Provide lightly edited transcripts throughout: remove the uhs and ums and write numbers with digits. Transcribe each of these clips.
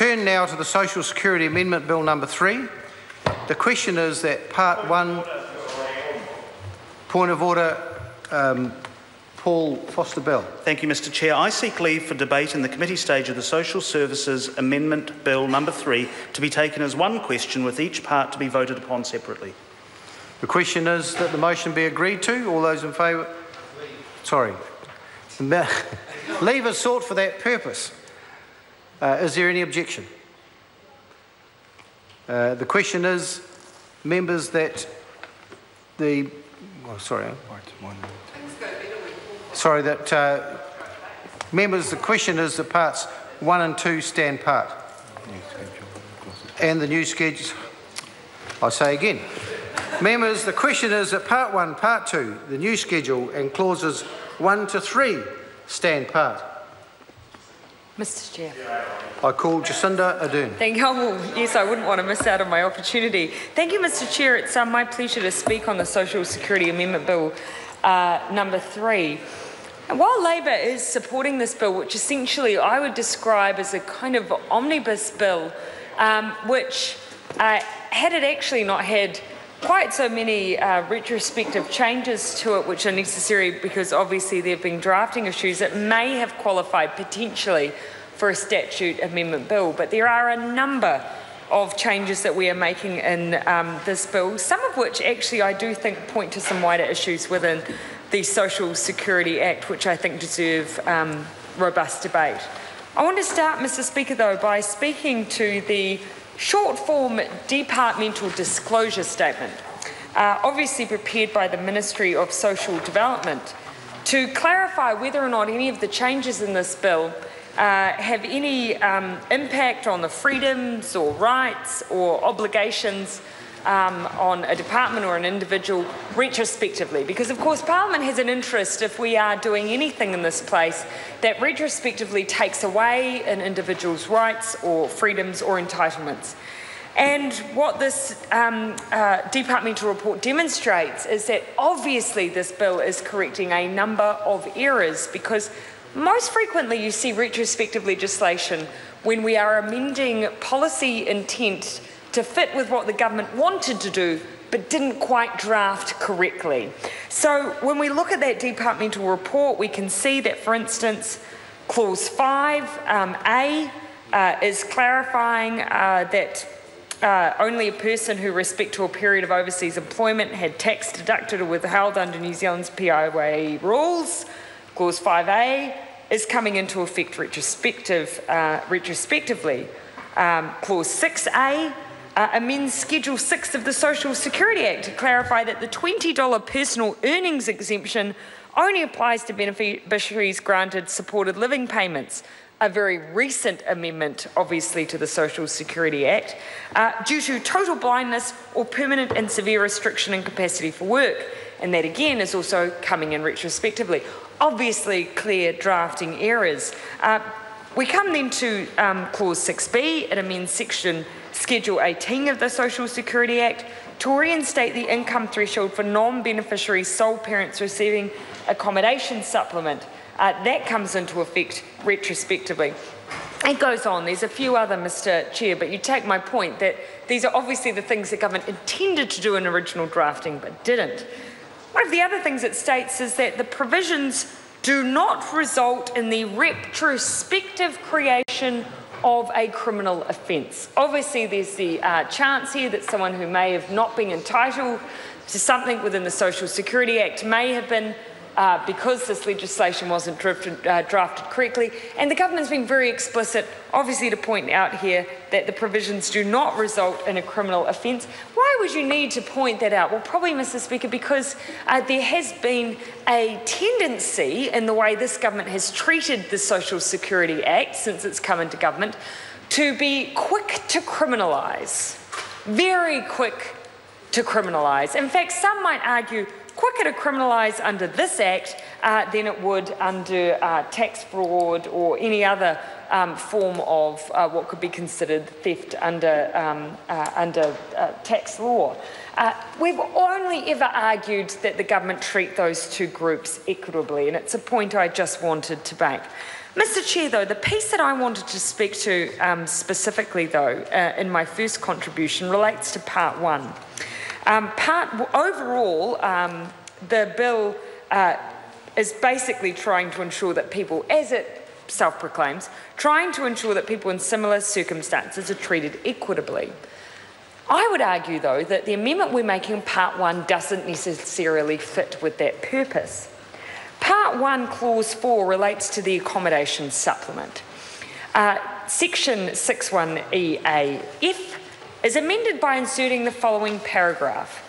turn now to the Social Security Amendment Bill number 3. The question is that Part 1... Point of order, Paul Foster-Bell. Thank you, Mr Chair. I seek leave for debate in the committee stage of the Social Services Amendment Bill number 3 to be taken as one question, with each part to be voted upon separately. The question is that the motion be agreed to. All those in favour? Sorry. Leave is sought for that purpose. Is there any objection? The question is, members, that the... Oh, sorry. Sorry, that members, the question is that parts 1 and 2 stand part. And the new schedule. I say again. Members, the question is that Part 1, Part 2, the new schedule, and clauses 1 to 3 stand part. Mr Chair. I call Jacinda Ardern. Thank you. Well, yes, I wouldn't want to miss out on my opportunity. Thank you, Mr Chair. It's my pleasure to speak on the Social Security Amendment Bill number 3. And while Labor is supporting this bill, which essentially I would describe as a kind of omnibus bill, which, had it actually not had quite so many retrospective changes to it, which are necessary because obviously there have been drafting issues, it may have qualified potentially for a statute amendment bill. But there are a number of changes that we are making in this bill, some of which actually I do think point to some wider issues within the Social Security Act, which I think deserve robust debate. I want to start, Mr Speaker, though, by speaking to the short-form departmental disclosure statement, obviously prepared by the Ministry of Social Development, to clarify whether or not any of the changes in this bill have any impact on the freedoms or rights or obligations on a department or an individual retrospectively. Because, of course, Parliament has an interest, if we are doing anything in this place, that retrospectively takes away an individual's rights or freedoms or entitlements. And what this departmental report demonstrates is that obviously this bill is correcting a number of errors, because most frequently you see retrospective legislation when we are amending policy intent to fit with what the government wanted to do but didn't quite draft correctly. So when we look at that departmental report, we can see that, for instance, Clause 5A is clarifying that only a person who, respect to a period of overseas employment, had tax deducted or withheld under New Zealand's PIA rules. Clause 5A is coming into effect retrospectively. Clause 6A amends Schedule 6 of the Social Security Act to clarify that the $20 personal earnings exemption only applies to beneficiaries granted supported living payments, a very recent amendment, obviously, to the Social Security Act, due to total blindness or permanent and severe restriction in capacity for work. And that, again, is also coming in retrospectively. Obviously, clear drafting errors. We come then to Clause 6B. It amends Schedule 18 of the Social Security Act to reinstate the income threshold for non-beneficiary sole parents receiving accommodation supplement. That comes into effect retrospectively. It goes on. There's a few other, Mr Chair, but you take my point that these are obviously the things the government intended to do in original drafting but didn't. One of the other things it states is that the provisions do not result in the retrospective creation of a criminal offence. Obviously, there's the chance here that someone who may have not been entitled to something within the Social Security Act may have been, because this legislation wasn't drafted correctly. And the government's been very explicit, obviously, to point out here that the provisions do not result in a criminal offence. Why would you need to point that out? Well, probably, Mr Speaker, because there has been a tendency in the way this government has treated the Social Security Act since it's come into government to be quick to criminalise, very quick to criminalise. In fact, some might argue quicker to criminalise under this Act than it would under tax fraud or any other form of what could be considered theft under tax law. We've only ever argued that the government treat those two groups equitably, and it's a point I just wanted to make. Mr Chair, though, the piece that I wanted to speak to specifically, though, in my first contribution relates to Part 1. Overall, the bill is basically trying to ensure that people, as it self-proclaims, trying to ensure that people in similar circumstances are treated equitably. I would argue, though, that the amendment we're making in Part 1 doesn't necessarily fit with that purpose. Part 1, Clause 4 relates to the accommodation supplement. Section 61EAF is amended by inserting the following paragraph.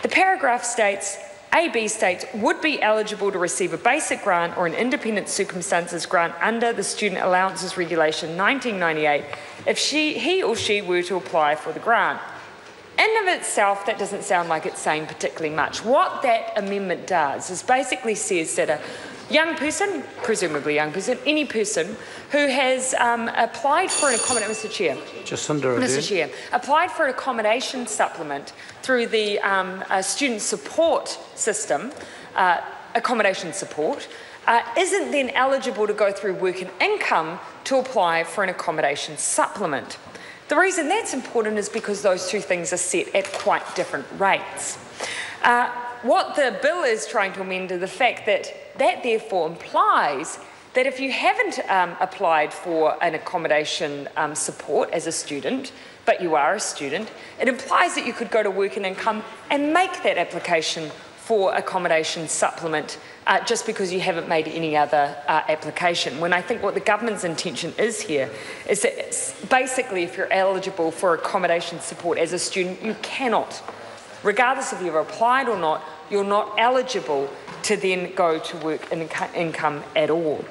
The paragraph states, AB states, would be eligible to receive a basic grant or an independent circumstances grant under the Student Allowances Regulation 1998 if he or she were to apply for the grant. In and of itself, that doesn't sound like it's saying particularly much. What that amendment does is basically says that a young person, presumably young person, any person who has applied for an accommodation, Mr Chair, applied for an accommodation supplement through the student support system, accommodation support, isn't then eligible to go through work and income to apply for an accommodation supplement. The reason that's important is because those two things are set at quite different rates. What the bill is trying to amend is the fact that therefore implies that if you haven't applied for an accommodation support as a student, but you are a student, it implies that you could go to work and income and make that application for accommodation supplement just because you haven't made any other application. When I think what the government's intention is here is that basically if you're eligible for accommodation support as a student, you cannot, regardless if you've applied or not, you're not eligible to then go to work and income at all.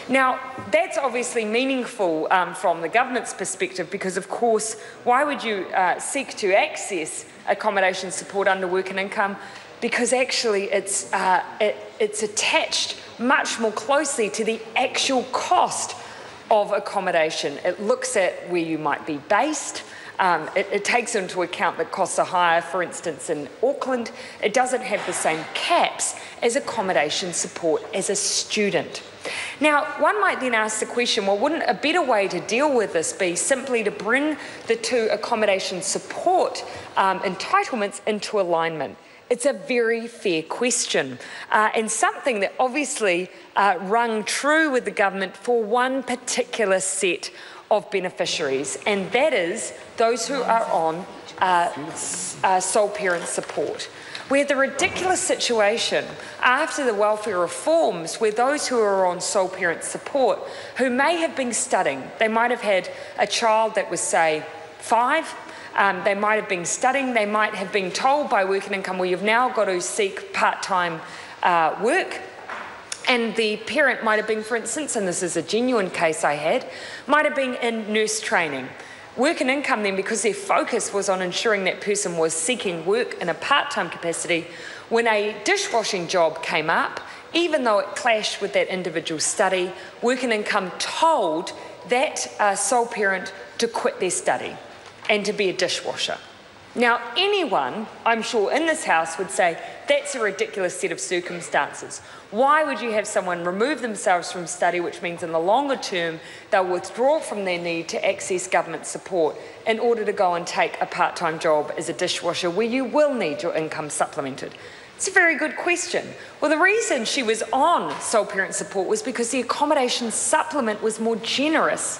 Now, that's obviously meaningful from the government's perspective because, of course, why would you seek to access accommodation support under work and income? Because actually it's attached much more closely to the actual cost of accommodation. It looks at where you might be based. It takes into account that costs are higher, for instance, in Auckland. It doesn't have the same caps as accommodation support as a student. Now, one might then ask the question, well, wouldn't a better way to deal with this be simply to bring the two accommodation support entitlements into alignment? It's a very fair question and something that obviously rung true with the government for one particular set of beneficiaries, and that is those who are on sole parent support. We had the ridiculous situation after the welfare reforms where those who are on sole parent support, who may have been studying, they might have had a child that was, say, 5, they might have been studying, they might have been told by work and income, well, you've now got to seek part-time work. And the parent might have been, for instance, and this is a genuine case I had, might have been in nurse training. Work and income then, because their focus was on ensuring that person was seeking work in a part-time capacity, when a dishwashing job came up, even though it clashed with that individual study, work and income told that sole parent to quit their study and to be a dishwasher. Now, anyone, I'm sure, in this House would say that's a ridiculous set of circumstances. Why would you have someone remove themselves from study, which means in the longer term they'll withdraw from their need to access government support in order to go and take a part-time job as a dishwasher where you will need your income supplemented? It's a very good question. Well, the reason she was on sole parent support was because the accommodation supplement was more generous.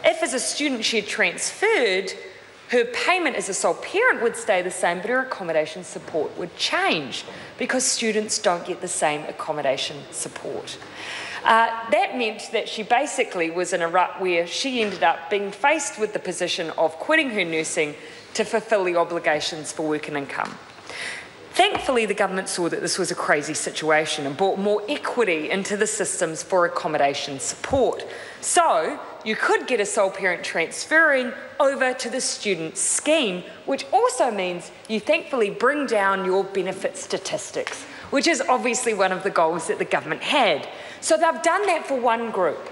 If as a student she had transferred, her payment as a sole parent would stay the same, but her accommodation support would change because students don't get the same accommodation support. That meant that she basically was in a rut where she ended up being faced with the position of quitting her nursing to fulfil the obligations for work and income. Thankfully, the government saw that this was a crazy situation and brought more equity into the systems for accommodation support. So you could get a sole parent transferring over to the student scheme, which also means you thankfully bring down your benefit statistics, which is obviously one of the goals that the government had. So they've done that for one group,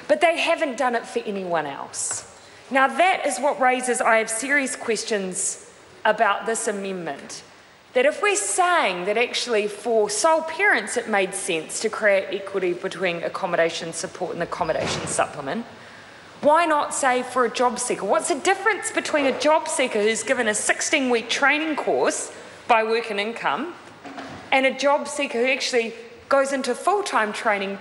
but they haven't done it for anyone else. Now that is what raises, I have serious questions about this amendment. that if we're saying that actually for sole parents it made sense to create equity between accommodation support and accommodation supplement, why not say for a job seeker? What's the difference between a job seeker who's given a 16-week training course by work and income and a job seeker who actually goes into full-time training,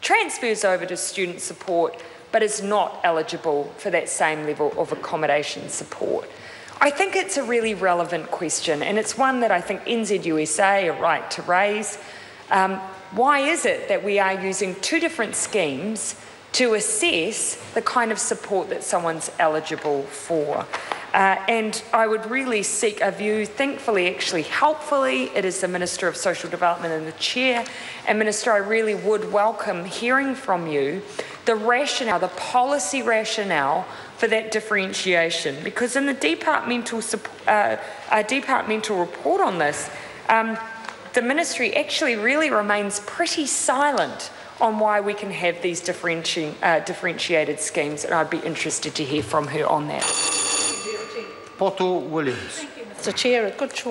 transfers over to student support, but is not eligible for that same level of accommodation support? I think it's a really relevant question, and it's one that I think NZUSA are right to raise. Why is it that we are using two different schemes to assess the kind of support that someone's eligible for? And I would really seek a view, thankfully, actually helpfully, it is the Minister of Social Development and the Chair. And Minister, I really would welcome hearing from you the rationale, the policy rationale for that differentiation, because in the departmental report on this, the Ministry actually really remains pretty silent on why we can have these differentiated schemes, and I'd be interested to hear from her on that. Poto Williams. Thank you, Mr. Chair. A good choice.